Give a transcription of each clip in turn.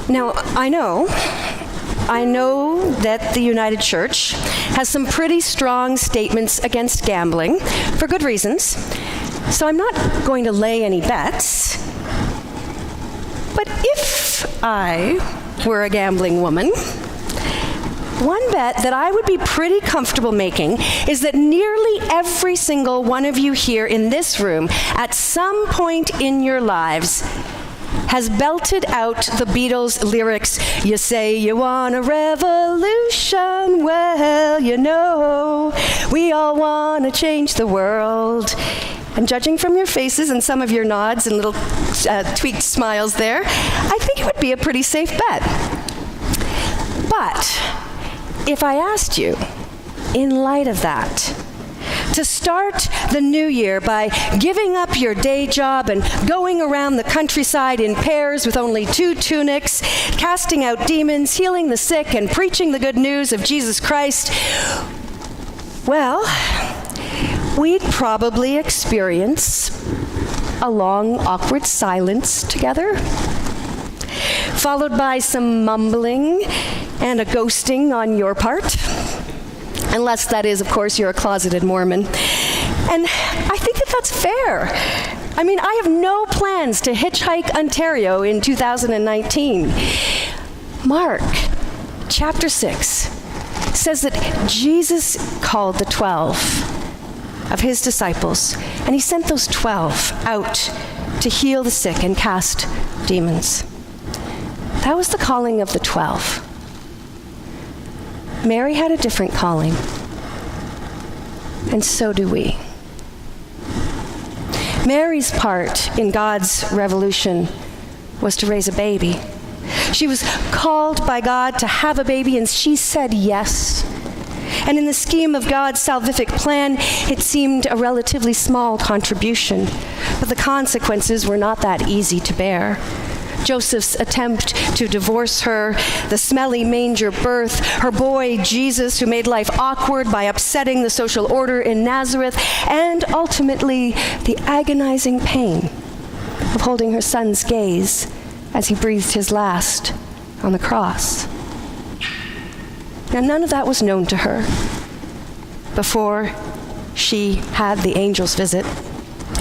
Now, I know that the United Church has some pretty strong statements against gambling for good reasons, so I'm not going to lay any bets. But if I were a gambling woman, one bet that I would be pretty comfortable making is that nearly every single one of you here in this room, at some point in your lives, has belted out the Beatles lyrics, "You say you want a revolution, well, you know, we all want to change the world." And judging from your faces and some of your nods and little tweaked smiles there, I think it would be a pretty safe bet. But if I asked you, in light of that, to start the new year by giving up your day job and going around the countryside in pairs with only 2 tunics, casting out demons, healing the sick, and preaching the good news of Jesus Christ, well, we'd probably experience a long, awkward silence together, followed by some mumbling and a ghosting on your part. Unless, that is, of course, you're a closeted Mormon. And I think that that's fair. I mean, I have no plans to hitchhike Ontario in 2019. Mark chapter 6 says that Jesus called the 12 of his disciples, and he sent those 12 out to heal the sick and cast demons. That was the calling of the 12. Mary had a different calling, and so do we. Mary's part in God's revolution was to raise a baby. She was called by God to have a baby, and she said yes. And in the scheme of God's salvific plan, it seemed a relatively small contribution, but the consequences were not that easy to bear. Joseph's attempt to divorce her, the smelly manger birth, her boy Jesus, who made life awkward by upsetting the social order in Nazareth, and ultimately the agonizing pain of holding her son's gaze as he breathed his last on the cross. Now, none of that was known to her before she had the angel's visit.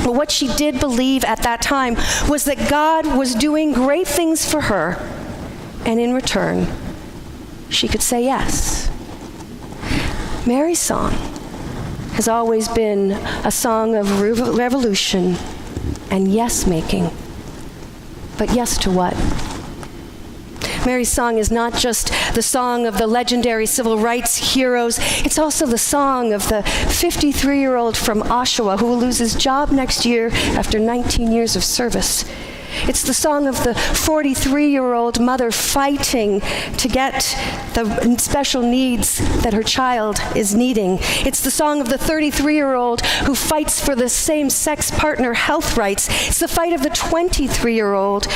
But what she did believe at that time was that God was doing great things for her, and in return, she could say yes. Mary's song has always been a song of revolution and yes-making. But yes to what? Mary's song is not just the song of the legendary civil rights heroes, it's also the song of the 53-year-old from Oshawa who will lose his job next year after 19 years of service. It's the song of the 43-year-old mother fighting to get the special needs that her child is needing. It's the song of the 33-year-old who fights for the same-sex partner health rights. It's the fight of the 23-year-old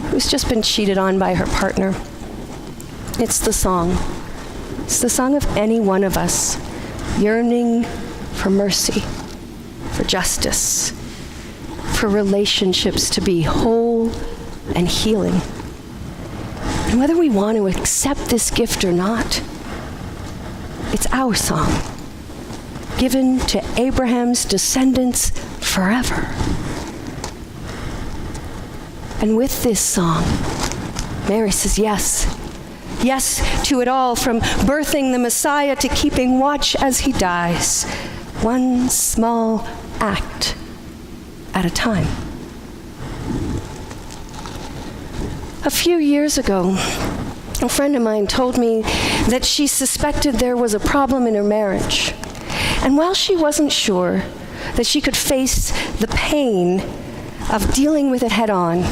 who's just been cheated on by her partner. It's the song. It's the song of any one of us yearning for mercy, for justice, for relationships to be whole and healing. And whether we want to accept this gift or not, it's our song, given to Abraham's descendants forever. And with this song, Mary says yes. Yes to it all, from birthing the Messiah to keeping watch as he dies. One small act at a time. A few years ago, a friend of mine told me that she suspected there was a problem in her marriage. And while she wasn't sure that she could face the pain of dealing with it head on,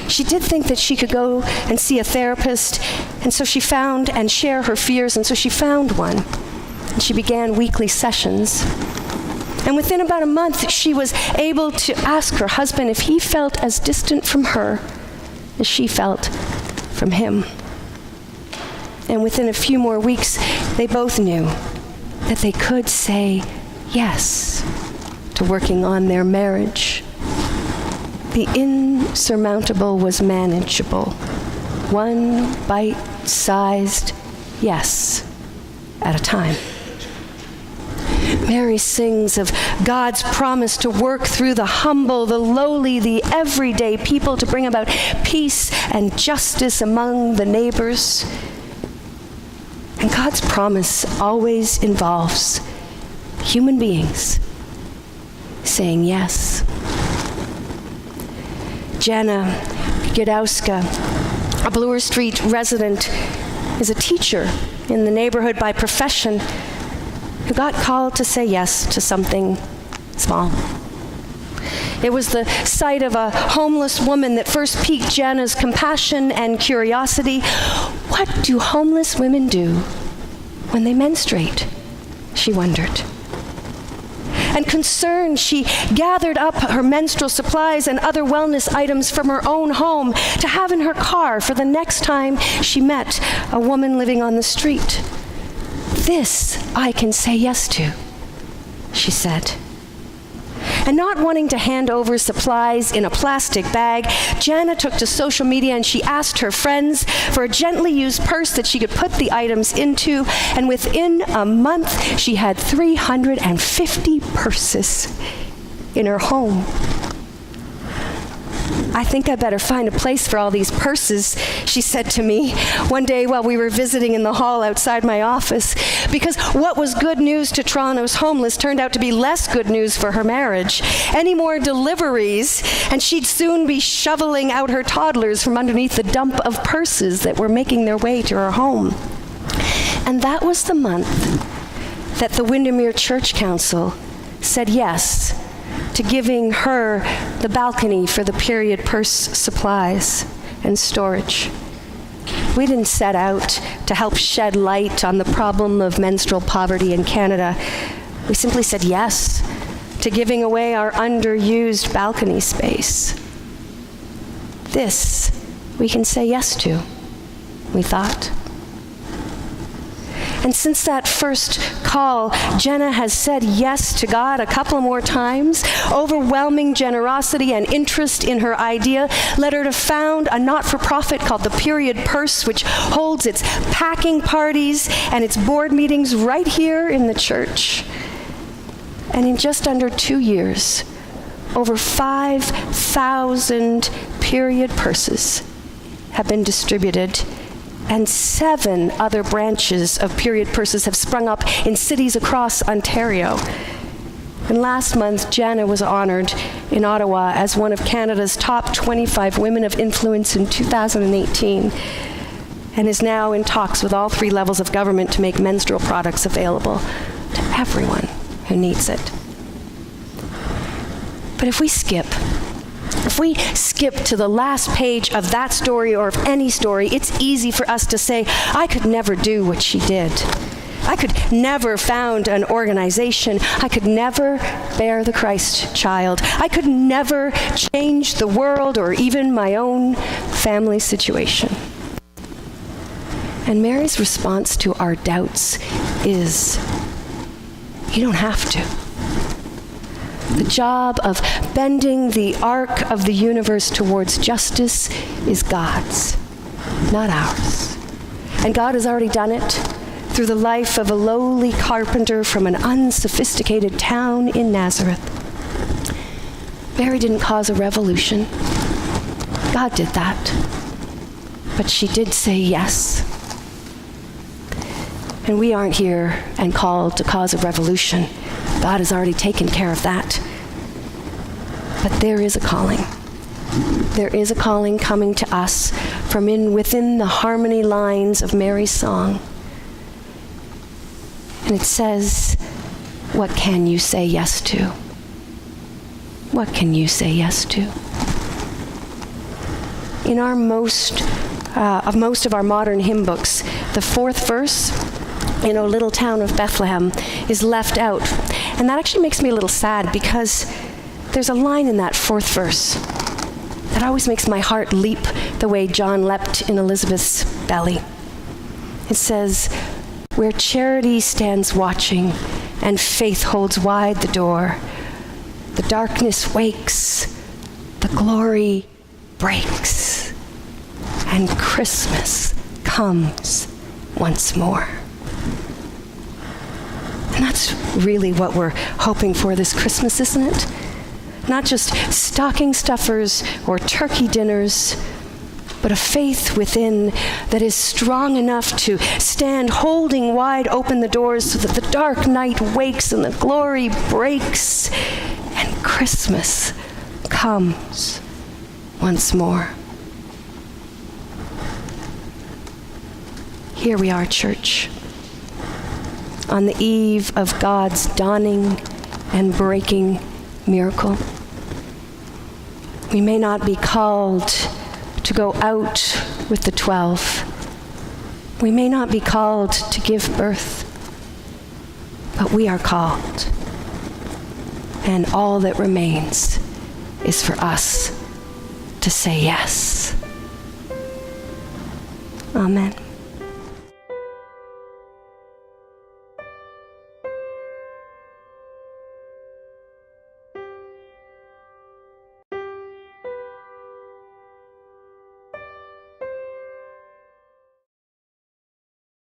she did think that she could go and see a therapist, and so she found and share her fears, and so she found one. And she began weekly sessions. And within about a month, she was able to ask her husband if he felt as distant from her as she felt from him. And within a few more weeks, they both knew that they could say yes to working on their marriage. The insurmountable was manageable one bite-sized yes at a time. Mary sings of God's promise to work through the humble, the lowly, the everyday people to bring about peace and justice among the neighbors. And God's promise always involves human beings saying yes. Jana Gidowska, a Bloor Street resident, is a teacher in the neighborhood by profession who got called to say yes to something small. It was the sight of a homeless woman that first piqued Jana's compassion and curiosity. What do homeless women do when they menstruate? She wondered. And concerned, she gathered up her menstrual supplies and other wellness items from her own home to have in her car for the next time she met a woman living on the street. This I can say yes to, she said. And not wanting to hand over supplies in a plastic bag, Jana took to social media and she asked her friends for a gently used purse that she could put the items into, and within a month she had 350 purses in her home. I think I better find a place for all these purses, she said to me one day while we were visiting in the hall outside my office, because what was good news to Toronto's homeless turned out to be less good news for her marriage. Any more deliveries, and she'd soon be shoveling out her toddlers from underneath the dump of purses that were making their way to her home. And that was the month that the Windermere Church Council said yes to giving her the balcony for the period purse supplies and storage. We didn't set out to help shed light on the problem of menstrual poverty in Canada. We simply said yes to giving away our underused balcony space. This we can say yes to, we thought. And since that first call, Jana has said yes to God a couple more times. Overwhelming generosity and interest in her idea led her to found a not-for-profit called the Period Purse, which holds its packing parties and its board meetings right here in the church. And in just under 2 years, over 5,000 period purses have been distributed, and 7 other branches of period purses have sprung up in cities across Ontario. And last month, Jana was honored in Ottawa as one of Canada's top 25 women of influence in 2018, and is now in talks with all 3 levels of government to make menstrual products available to everyone who needs it. But if we skip to the last page of that story or of any story, it's easy for us to say, I could never do what she did. I could never found an organization. I could never bear the Christ child. I could never change the world or even my own family situation. And Mary's response to our doubts is, you don't have to. The job of bending the arc of the universe towards justice is God's, not ours. And God has already done it through the life of a lowly carpenter from an unsophisticated town in Nazareth. Mary didn't cause a revolution. God did that. But she did say yes. And we aren't here and called to cause a revolution. God has already taken care of that. But there is a calling. There is a calling coming to us from within the harmony lines of Mary's song. And it says, what can you say yes to? What can you say yes to? In our most of our modern hymn books, the 4th verse, in O Little Town of Bethlehem, is left out. And that actually makes me a little sad, because there's a line in that 4th verse that always makes my heart leap the way John leapt in Elizabeth's belly. It says, where charity stands watching and faith holds wide the door, the darkness wakes, the glory breaks, and Christmas comes once more. And that's really what we're hoping for this Christmas, isn't it? Not just stocking stuffers or turkey dinners, but a faith within that is strong enough to stand holding wide open the doors so that the dark night wakes and the glory breaks and Christmas comes once more. Here we are, church, on the eve of God's dawning and breaking miracle. We may not be called to go out with the 12. We may not be called to give birth, but we are called. And all that remains is for us to say yes. Amen.